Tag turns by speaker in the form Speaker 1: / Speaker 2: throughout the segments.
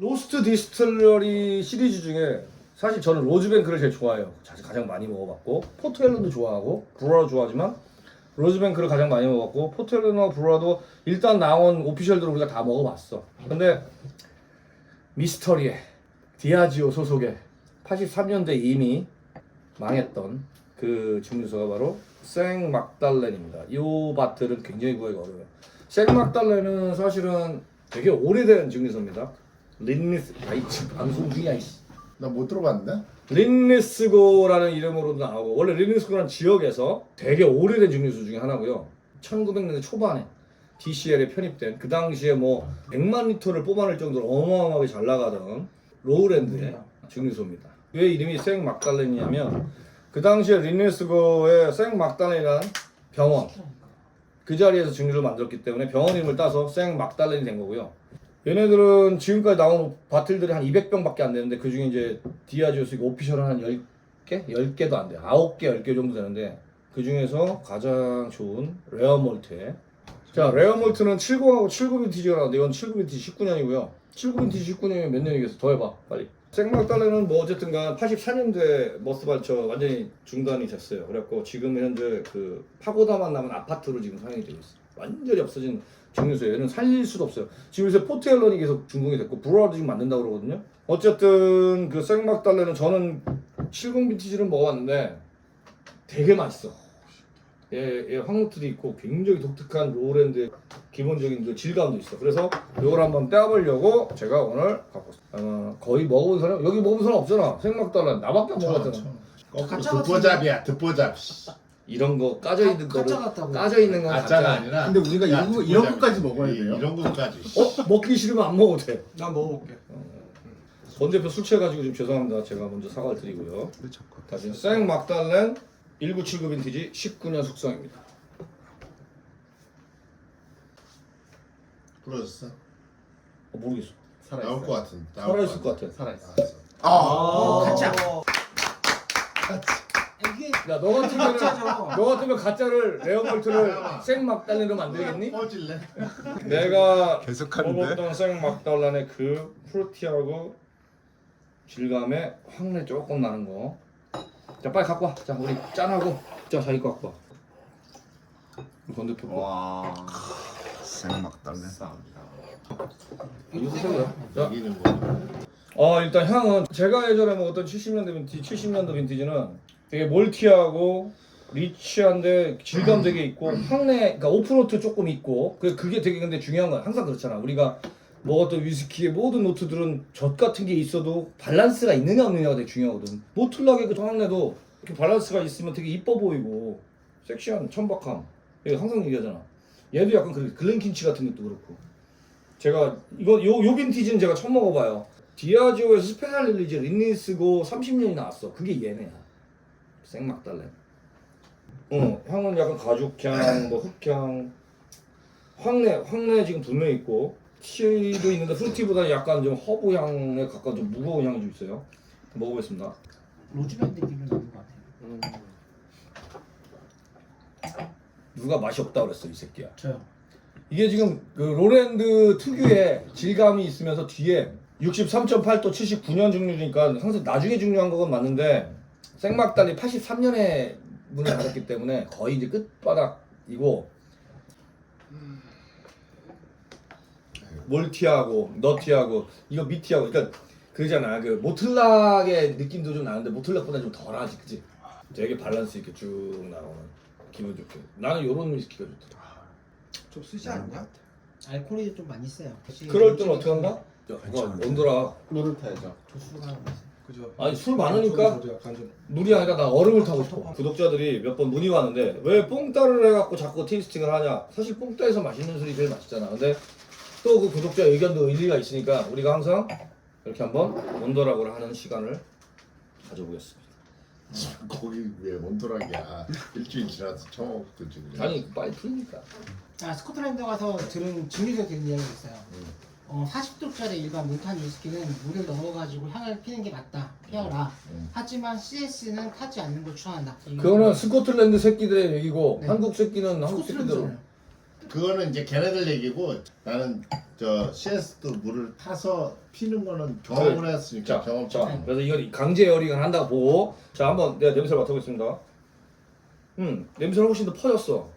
Speaker 1: 로스트 디스틸러리 시리즈 중에 사실 저는 로즈뱅크를 제일 좋아해요. 가장 많이 먹어봤고 포트앨런도 좋아하고 브루아도 좋아하지만 로즈뱅크를 가장 많이 먹었고 포트앨런과 브루아도 일단 나온 오피셜들을 우리가 다 먹어봤어. 근데 미스터리에 디아지오 소속의 83년대 이미 망했던 그 증류소가 바로 생막달렌입니다. 이 바틀은 굉장히 구하기가 어려워요. 생막달렌은 사실은 되게 오래된 증류소입니다. 린니스 아이치 방송 중이야 이씨.
Speaker 2: 나 못 들어봤는데?
Speaker 1: 린니스고라는 이름으로도 나오고 원래 린니스고라는 지역에서 되게 오래된 증류소 중에 하나고요. 1900년대 초반에 DCL에 편입된 그 당시에 뭐 100만 리터를 뽑아낼 정도로 어마어마하게 잘 나가던 로우랜드의 증류소입니다. 왜 이름이 생막달렌이냐면 그 당시에 린니스고의 생막달렌이라는 병원 그 자리에서 증류를 만들었기 때문에 병원 이름을 따서 생막달렌이 된 거고요. 얘네들은 지금까지 나온 바틀들이 한 200병밖에 안 되는데 그 중에 이제 디아지오스 오피셜은 한 10개? 10개도 안 돼요. 9개, 10개 정도 되는데 그 중에서 가장 좋은 레어 몰트에 자, 레어 몰트는 70하고 79 빈티지가 나왔는데 이건 79 빈티지 19년이고요. 79 빈티지 19년이면 몇 년이겠어? 더 해봐, 빨리. 생막달렌은 뭐 어쨌든간 84년도에 머스 발처 완전히 중단이 됐어요. 그래갖고 지금 현재 그 파고다만 남은 아파트로 지금 사용이 되고 있어요. 완전히 없어진 증류소예요. 얘는 살릴 수도 없어요. 지금 요새 포트앨런이 계속 중공이 됐고 브루아도 지금 만든다고 그러거든요. 어쨌든 그 생막달렌은 저는 70 빈티지를 먹어봤는데 되게 맛있어. 얘 황노트도 있고 굉장히 독특한 로우랜드 기본적인 그 질감도 있어. 그래서 이걸 한번 떼어보려고 제가 오늘 갖고 왔어요. 거의 먹어본 사람 여기 먹어본 사람 없잖아. 생막달렌 나밖에 안 먹었잖아.
Speaker 2: 듣보잡이야 듣보잡.
Speaker 1: 이런 거 까져 있는 거를 까져 있는 건
Speaker 2: 가짜가 아니라.
Speaker 3: 근데 우리가 이런 것까지 먹어야 돼요?
Speaker 2: 이런 것까지.
Speaker 1: 먹기 싫으면 안 먹어도 돼.
Speaker 4: 난 먹어볼게.
Speaker 1: 권 대표 술 취해가지고 좀 죄송합니다. 제가 먼저 사과를 드리고요. 다시 생막달렌 1979 빈티지 19년 숙성입니다.
Speaker 2: 부러졌어?
Speaker 1: 모르겠어.
Speaker 2: 나올 것 같은.
Speaker 1: 살아있을 것 같아.
Speaker 3: 살아있어.
Speaker 4: 가짜. 이게
Speaker 1: 야, 너 같으면
Speaker 4: 가짜죠.
Speaker 1: 너 같으면 가짜를 레어몰트를 생막달렌으로 만들겠니?
Speaker 2: 꺼질래?
Speaker 1: 내가
Speaker 3: 계속하는데?
Speaker 1: 먹었던 생막달렌의 그 프루티하고 질감에 황내 조금 나는 거. 자, 빨리 갖고 와. 자, 우리 짠하고. 자, 자기 거 갖고 와. 권 대표 거.
Speaker 3: 와. 생막달렌.
Speaker 1: 이거 보세요. 자,
Speaker 2: 여기는 뭐.
Speaker 1: 일단 향은 제가 예전에 먹었던 70년대 빈티지, 70년도 빈티지는 되게 몰티하고 리치한데 질감 되게 있고 향내, 그러니까 오프노트 조금 있고 그게 되게 근데 중요한 거야. 항상 그렇잖아. 우리가 먹었던 위스키의 모든 노트들은 젖 같은 게 있어도 밸런스가 있느냐 없느냐가 되게 중요하거든. 모틀락의 그 향내도 이렇게 밸런스가 있으면 되게 이뻐 보이고 섹시한 천박함. 이거 항상 얘기하잖아. 얘도 약간 그 글렌킨치 같은 것도 그렇고. 제가 요 빈티지는 제가 처음 먹어봐요. 디아지오에서 스페셜 릴리즈 린니스고 30년이 나왔어. 그게 얘네야. 생막달렌. 향은 약간 가죽향, 뭐 흙향, 황내 지금 분명히 있고 티도 있는데 프루티보다 약간 좀 허브 향에 가까운 좀 무거운 향이 좀 있어요. 먹어보겠습니다.
Speaker 4: 로즈밴드 기분 나는 것 같아요.
Speaker 1: 누가 맛이 없다 그랬어 이 새끼야.
Speaker 4: 저요.
Speaker 1: 이게 지금 그 로랜드 특유의 질감이 있으면서 뒤에 63.8도 79년 증류니까 항상 나중에 증류한 건 맞는데 생막달이 83년에 문을 닫았기 때문에 거의 이제 끝바닥이고 몰티하고 너티하고 이거 미티하고 그러니까 그잖아. 그 모틀락의 느낌도 좀 나는데 모틀락보다 좀 덜하지, 그치? 되게 밸런스 있게 쭉 나오는 기분 좋게. 나는 요런 위스키가 좋더라.
Speaker 4: 좀 쓰지 않냐? 알코올이 좀 많이 세요.
Speaker 1: 그럴 땐 어떻게 한다? 야, 그거 원더라.
Speaker 3: 물을 타야죠.
Speaker 4: 도수가
Speaker 5: 그죠.
Speaker 1: 아니 술 많으니까
Speaker 5: 저도 약간 좀
Speaker 1: 물이 아니라 나 얼음을 타고 싶어. 구독자들이 몇 번 문의 왔는데 왜 뽕따를 해갖고 자꾸 테이스팅을 하냐. 사실 뽕따에서 맛있는 술이 제일 맛있잖아. 근데 또 그 구독자 의견도 일리가 있으니까 우리가 항상 이렇게 한번 원더락을 하는 시간을 가져보겠습니다.
Speaker 2: 거기 왜 원도락이야? 일주일 지나서 처음 먹던 지금.
Speaker 1: 아니 빨리 풀리니까.
Speaker 4: 스코틀랜드 가서 들은 증류소 들은 이야기가 있어요. 40도짜리 일반 몬탄 위스키는 물을 넣어가지고 향을 피는 게 맞다. 피어라. 하지만 CS는 타지 않는 걸 추천한다.
Speaker 1: 그거는 스코틀랜드 새끼들의 얘기고
Speaker 4: 네.
Speaker 1: 한국 새끼는 한국 새끼대로.
Speaker 4: 스코틀랜드잖아요.
Speaker 2: 그거는 이제 걔네들 얘기고 나는 저 CS도 물을 타서 피는 거는 경험을 했으니까 경험.
Speaker 1: 자, 그래서 이걸 강제 에어링을 한다고 보고 자 한번 내가 냄새를 맡아보겠습니다. 냄새는 훨씬 더 퍼졌어.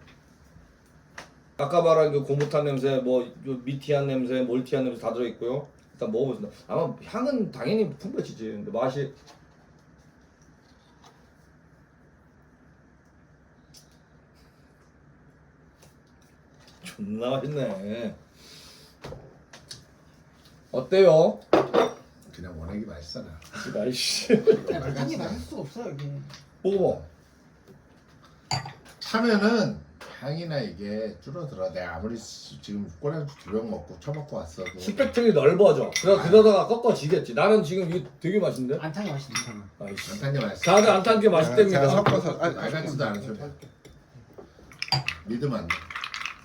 Speaker 1: 아까 말한 그 고무탄 냄새, 뭐 미티한 냄새, 몰티한 냄새 다 들어있고요. 일단 먹어보겠습니다. 아마 향은 당연히 풍부해지지. 근데 맛이 존나 맛있네. 어때요?
Speaker 2: 그냥 원액이 맛있어 나.
Speaker 1: 나이씨.
Speaker 4: 한개 맞을 수가 없어요 이게.
Speaker 1: 먹어봐.
Speaker 2: 타면은 향이나 이게 줄어들어. 내가 아무리 지금 꼬랑지 2병 먹고 처먹고 왔어도
Speaker 1: 스펙트럼이 넓어져. 그러다가 꺾어지겠지. 나는 지금 이게 되게 맛있는데?
Speaker 4: 안탕이 맛있네.
Speaker 1: 아이씨.
Speaker 2: 안탄게 맛있어.
Speaker 1: 다들 안 탄 게 맛있답니다.
Speaker 3: 제가 섞어서
Speaker 2: 알같지도 않은 소리. 믿으면 안 돼.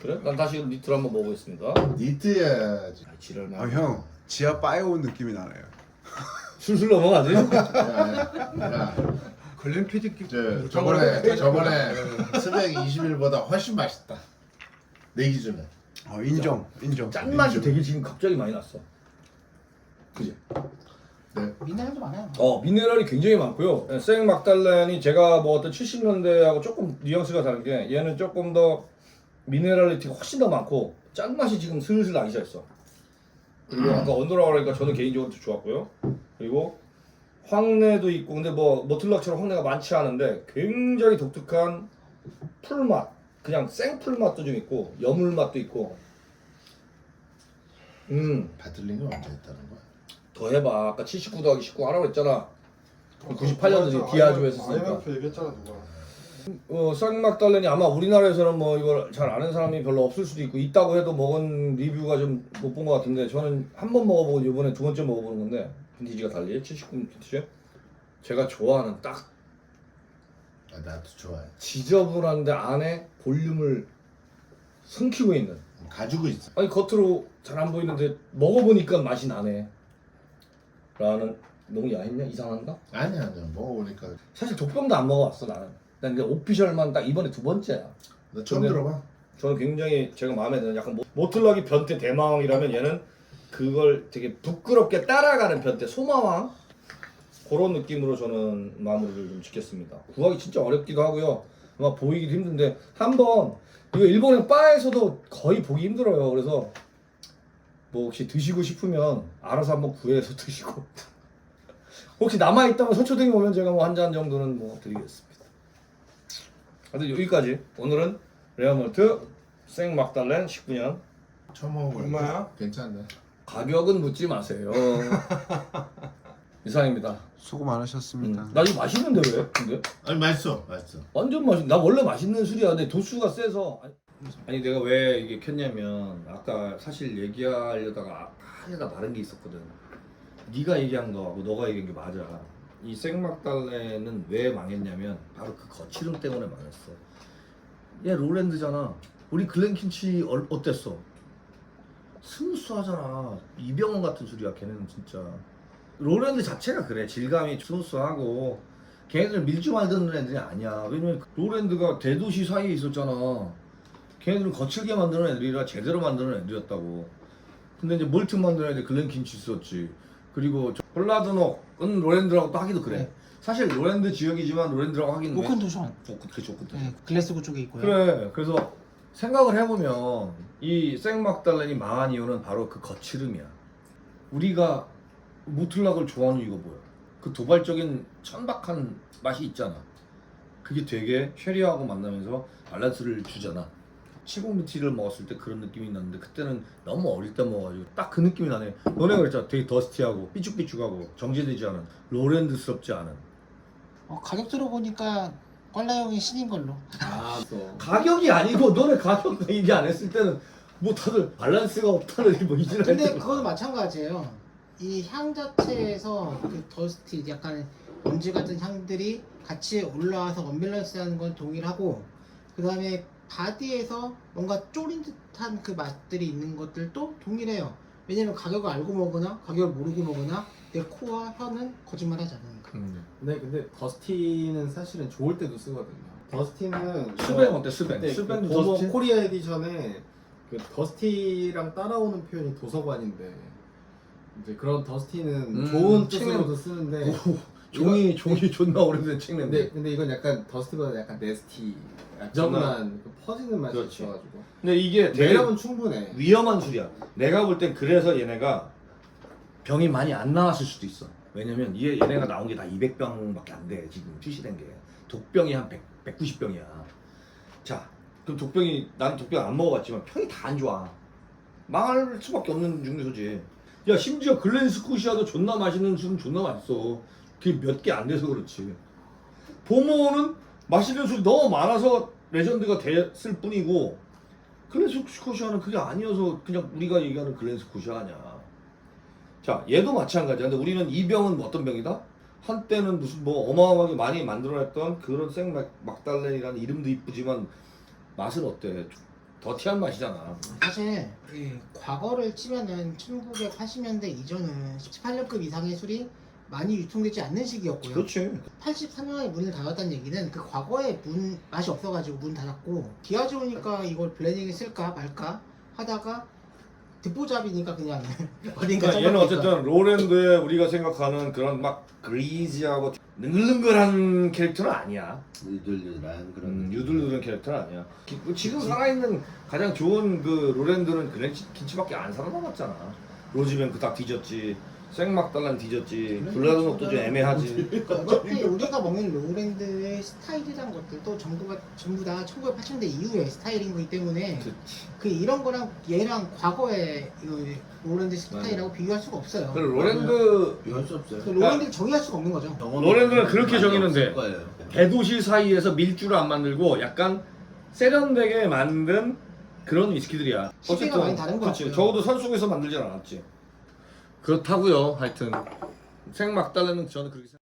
Speaker 1: 그래? 난 다시 니트를 한번 먹어보겠습니다.
Speaker 2: 니트야지.
Speaker 1: 지랄
Speaker 3: 아 형 지하 빠에 온 느낌이 나네요.
Speaker 1: 술술 넘어가지?
Speaker 2: 야,
Speaker 3: 걸린 피디끼
Speaker 2: 저번에 스펙 21보다 훨씬 맛있다. 내 기준에.
Speaker 3: 인정.
Speaker 1: 짠맛이 되게 지금 갑자기 많이 났어. 그지?
Speaker 2: 네.
Speaker 4: 미네랄도 많아요.
Speaker 1: 미네랄이 굉장히 많고요. 생 막달렌이 제가 뭐 어떤 70년대하고 조금 뉘앙스가 다른 게 얘는 조금 더 미네랄리티가 훨씬 더 많고 짠맛이 지금 슬슬 나기 시작했어. 그리고 아까 언더라고 하니까 저는 개인적으로 좋았고요. 그리고 황내도 있고 근데 뭐 머틀락처럼 황내가 많지 않은데 굉장히 독특한 풀맛 그냥 생풀맛도 좀 있고 여물맛도 있고
Speaker 2: 바틀링이 언제 했다는 거야?
Speaker 1: 더 해봐. 아까 79 더하기 19 하라고 했잖아. 98년도에 디아조 했었으니까.
Speaker 5: IMF 얘기했잖아 누가.
Speaker 1: 쌍막달렌이 아마 우리나라에서는 뭐 이걸 잘 아는 사람이 별로 없을 수도 있고 있다고 해도 먹은 리뷰가 좀 못 본 것 같은데 저는 한 번 먹어보고 이번에 두 번째 먹어보는 건데 빈티지가 달리 79 빈티지 제가 좋아하는 딱
Speaker 2: 나도 좋아해.
Speaker 1: 지저분한데 안에 볼륨을 숨기고 있는
Speaker 2: 가지고 있어.
Speaker 1: 아니 겉으로 잘 안 보이는데 먹어보니까 맛이 나네 라는 너무 야했냐? 이상한가?
Speaker 2: 아니야 먹어보니까
Speaker 1: 사실 독병도 안 먹어봤어 나는 난 이제 오피셜만 딱 이번에 두 번째야.
Speaker 2: 나 처음
Speaker 1: 근데
Speaker 2: 들어봐.
Speaker 1: 저는 굉장히 제가 마음에 드는 약간 모틀락이 변태 대마왕이라면 얘는 그걸 되게 부끄럽게 따라가는 변태 소마왕 그런 느낌으로 저는 마무리를 좀 짓겠습니다. 구하기 진짜 어렵기도 하고요. 아마 보이기도 힘든데 한번 이거 일본의 바에서도 거의 보기 힘들어요. 그래서 뭐 혹시 드시고 싶으면 알아서 한번 구해서 드시고 혹시 남아있다면 서초동에 오면 제가 뭐 한 잔 정도는 뭐 드리겠습니다. 하여튼 여기까지 오늘은 레어몰트 생 막달렌 19년
Speaker 2: 처음 먹어보니까
Speaker 5: 얼마야?
Speaker 2: 괜찮네.
Speaker 1: 가격은 묻지 마세요. 이상입니다.
Speaker 3: 수고 많으셨습니다.
Speaker 1: 나 이거 맛있는데 왜? 근데
Speaker 2: 아니 맛있어.
Speaker 1: 완전 맛있. 나 원래 맛있는 술이야. 근데 도수가 세서 아니 내가 왜 이게 켰냐면 아까 사실 얘기하려다가 하려다 마른 게 있었거든. 네가 얘기한 거하고 너가 얘기한 게 맞아. 이 생막달레는 왜 망했냐면 바로 그 거칠음 때문에 망했어. 얘 롤랜드잖아. 우리 글렌킨치 어땠어? 스무스하잖아. 이병헌 같은 술이야 걔네는 진짜. 롤랜드 자체가 그래. 질감이 스무스하고 걔네들 밀주 만드는 애들이 아니야. 왜냐면 롤랜드가 대도시 사이에 있었잖아. 걔네들은 거칠게 만드는 애들이라 제대로 만드는 애들이었다고. 근데 이제 몰트 만드는 애들 글렌킨치 있었지. 그리고 홀라드녹은 롤랜드라고 또 하기도 그래.
Speaker 4: 네.
Speaker 1: 사실 롤랜드 지역이지만 롤랜드라고 하기는
Speaker 4: 오큰 도션.
Speaker 1: 그치 오큰 도션.
Speaker 4: 네, 글래스고 쪽에 있고요.
Speaker 1: 그래. 그래서 생각을 해보면 이 생막달렌이 망한 이유는 바로 그 거칠음이야. 우리가 모틀락을 좋아하는 이유가 뭐야? 그 도발적인 천박한 맛이 있잖아. 그게 되게 쉐리하고 만나면서 밸런스를 주잖아. 70BT를 먹었을 때 그런 느낌이 났는데 그때는 너무 어릴 때 먹어가지고 딱 그 느낌이 나네. 너네가 그랬잖아. 되게 더스티하고 삐죽삐죽하고 정제되지 않은 롤랜드스럽지 않은.
Speaker 4: 가격 들어보니까 껄라형이 신인 걸로.
Speaker 1: 가격이 아니고 너네 가격 얘기 안 했을 때는 뭐 다들 밸런스가 없다는 뭐 이지랄.
Speaker 4: 근데 그거도 마찬가지예요. 이 향 자체에서 그 더스티 약간 먼지 같은 향들이 같이 올라와서 언밸런스하는 건 동일하고 그 다음에 바디에서 뭔가 쪼린 듯한 그 맛들이 있는 것들도 동일해요. 왜냐면 가격을 알고 먹으나 가격을 모르고 먹으나 내 코와 혀는 거짓말하지 않으니까.
Speaker 5: 근데 더스티는 사실은 좋을 때도 쓰거든요. 더스티는
Speaker 1: 스뱅 어때 스뱅?
Speaker 5: 네,
Speaker 1: 스뱅도
Speaker 5: 그 도모
Speaker 1: 더스티?
Speaker 5: 코리아 에디션에 그 더스티랑 따라오는 표현이 도서관인데 이제 그런 더스티는 좋은 뜻으로도 쓰는데
Speaker 1: 종이 존나 오래된 책 냄새.
Speaker 5: 근데 이건 약간 더스티보다 약간 네스티 약간만 그 퍼지는 맛이
Speaker 1: 그렇지.
Speaker 5: 있어가지고
Speaker 1: 근데 이게 되게
Speaker 5: 매력은 충분해.
Speaker 1: 위험한 술이야. 내가 볼 땐 그래서 얘네가 병이 많이 안 나왔을 수도 있어. 왜냐면 얘네가 나온 게 다 200병밖에 안 돼. 지금 출시된 게. 독병이 한 190병이야. 자, 그럼 난 독병 안 먹어봤지만 평이 다 안 좋아. 망할 수밖에 없는 중류소지. 야, 심지어 글렌스코시아도 존나 맛있는 술은 존나 맛있어. 그게 몇 개 안 돼서 그렇지. 보모는 맛있는 술이 너무 많아서 레전드가 됐을 뿐이고 글렌스코시아는 그게 아니어서 그냥 우리가 얘기하는 글렌스코시아 아니야. 자, 얘도 마찬가지야. 근데 우리는 이 병은 어떤 병이다? 한때는 무슨 뭐 어마어마하게 많이 만들어냈던 그런 생막달렌이라는 이름도 이쁘지만 맛은 어때? 더티한 맛이잖아.
Speaker 4: 사실 이 과거를 치면은 1980년대 이전은 18년급 이상의 술이 많이 유통되지 않는 시기였고요.
Speaker 1: 그렇지.
Speaker 4: 83년에 문을 닫았다는 얘기는 그 과거에 맛이 없어가지고 문 닫았고 기아 좋으니까 이걸 블렌딩에 쓸까 말까 하다가 듣보잡이니까 그냥 어딘가
Speaker 1: 그러니까 얘는
Speaker 4: 써버리니까.
Speaker 1: 어쨌든 로랜드에 우리가 생각하는 그런 막 그리지하고 능글능글한 캐릭터는 아니야.
Speaker 2: 유들유들한 그런
Speaker 1: 유들유들한 캐릭터는 아니야. 지금 살아있는 가장 좋은 그 로랜드는 글렌킨치밖에 안 살아남았잖아. 로즈뱅크 다 뒤졌지. 생막달란 뒤졌지. 블라드녹도 좀 애매하지.
Speaker 4: 어차피 우리가 먹는 로랜드의 스타일이란 것들도 전부 다 1980년대 이후의 스타일인 거기 때문에 그 이런 거랑 얘랑 과거의 이 로랜드 스타일하고 비교할 수가 없어요.
Speaker 1: 그 로랜드
Speaker 2: 비할 수 없어요.
Speaker 4: 그 로랜드를 정의할 수가 없는 거죠.
Speaker 1: 로랜드는 그렇게 정의는 돼.
Speaker 2: 거예요.
Speaker 1: 대도시 사이에서 밀주를 안 만들고 약간 세련되게 만든 그런 위스키들이야.
Speaker 4: 시대가 많이 다른 것
Speaker 1: 그렇지.
Speaker 4: 같고요.
Speaker 1: 적어도 산속에서 만들진 않았지. 그렇다고요. 하여튼 생막달래는 저는 그렇게 생각.